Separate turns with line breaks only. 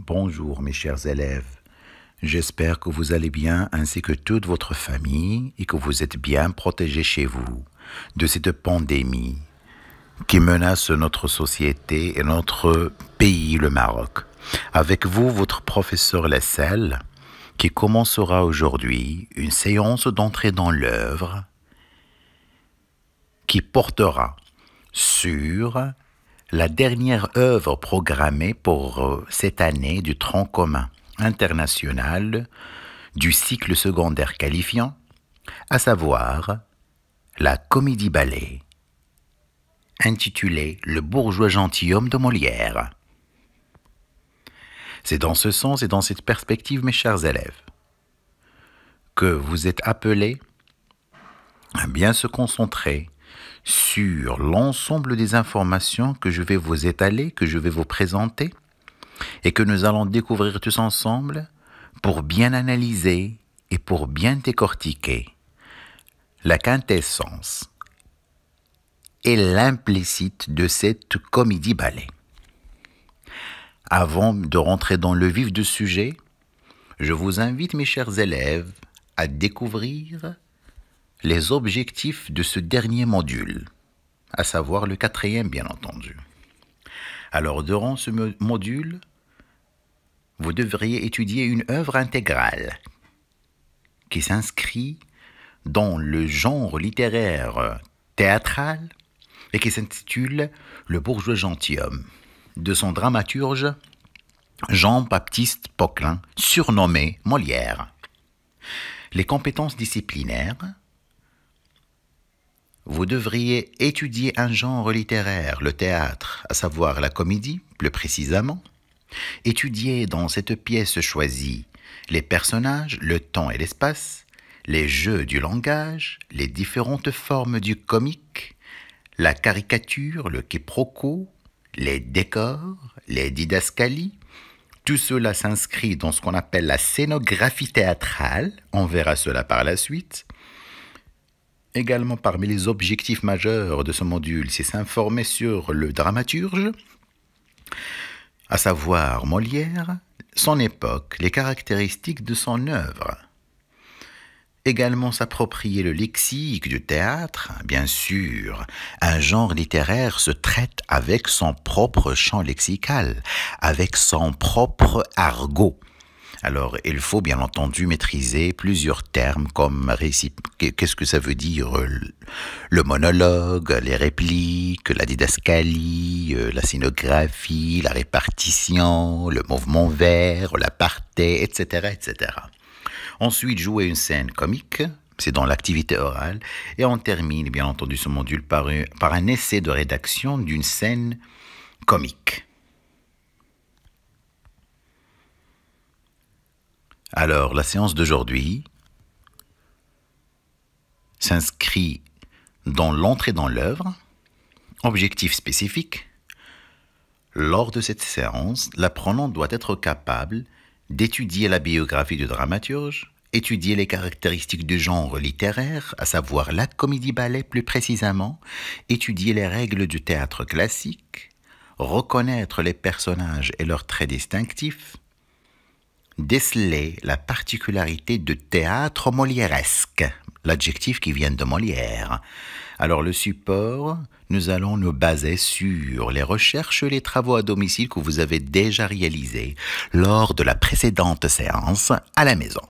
Bonjour mes chers élèves, j'espère que vous allez bien ainsi que toute votre famille et que vous êtes bien protégés chez vous de cette pandémie qui menace notre société et notre pays, le Maroc. Avec vous, votre professeur Lessel, qui commencera aujourd'hui une séance d'entrée dans l'œuvre qui portera sur la dernière œuvre programmée pour cette année du tronc commun international du cycle secondaire qualifiant, à savoir la comédie-ballet intitulée Le bourgeois gentilhomme de Molière. C'est dans ce sens et dans cette perspective, mes chers élèves, que vous êtes appelés à bien se concentrer sur l'ensemble des informations que je vais vous étaler, que je vais vous présenter et que nous allons découvrir tous ensemble pour bien analyser et pour bien décortiquer la quintessence et l'implicite de cette comédie-ballet. Avant de rentrer dans le vif du sujet, je vous invite, mes chers élèves, à découvrir les objectifs de ce dernier module, à savoir le 4e, bien entendu. Alors, durant ce module, vous devriez étudier une œuvre intégrale qui s'inscrit dans le genre littéraire théâtral et qui s'intitule Le bourgeois gentilhomme, de son dramaturge Jean-Baptiste Poquelin, surnommé Molière. Les compétences disciplinaires: vous devriez étudier un genre littéraire, le théâtre, à savoir la comédie, plus précisément. Étudier dans cette pièce choisie les personnages, le temps et l'espace, les jeux du langage, les différentes formes du comique, la caricature, le quiproquo, les décors, les didascalies. Tout cela s'inscrit dans ce qu'on appelle la scénographie théâtrale. On verra cela par la suite. Également, parmi les objectifs majeurs de ce module, c'est s'informer sur le dramaturge, à savoir Molière, son époque, les caractéristiques de son œuvre. Également s'approprier le lexique du théâtre. Bien sûr, un genre littéraire se traite avec son propre champ lexical, avec son propre argot. Alors, il faut bien entendu maîtriser plusieurs termes comme qu'est-ce que ça veut dire le monologue, les répliques, la didascalie, la scénographie, la répartition, le mouvement vers, l'aparté, etc., etc. Ensuite, jouer une scène comique, c'est dans l'activité orale, et on termine bien entendu ce module par un essai de rédaction d'une scène comique. Alors, la séance d'aujourd'hui s'inscrit dans l'entrée dans l'œuvre. Objectif spécifique: lors de cette séance, l'apprenant doit être capable d'étudier la biographie du dramaturge, étudier les caractéristiques du genre littéraire, à savoir la comédie-ballet plus précisément, étudier les règles du théâtre classique, reconnaître les personnages et leurs traits distinctifs, déceler la particularité de théâtre molièresque, l'adjectif qui vient de Molière. Alors le support, nous allons nous baser sur les recherches et les travaux à domicile que vous avez déjà réalisés lors de la précédente séance à la maison.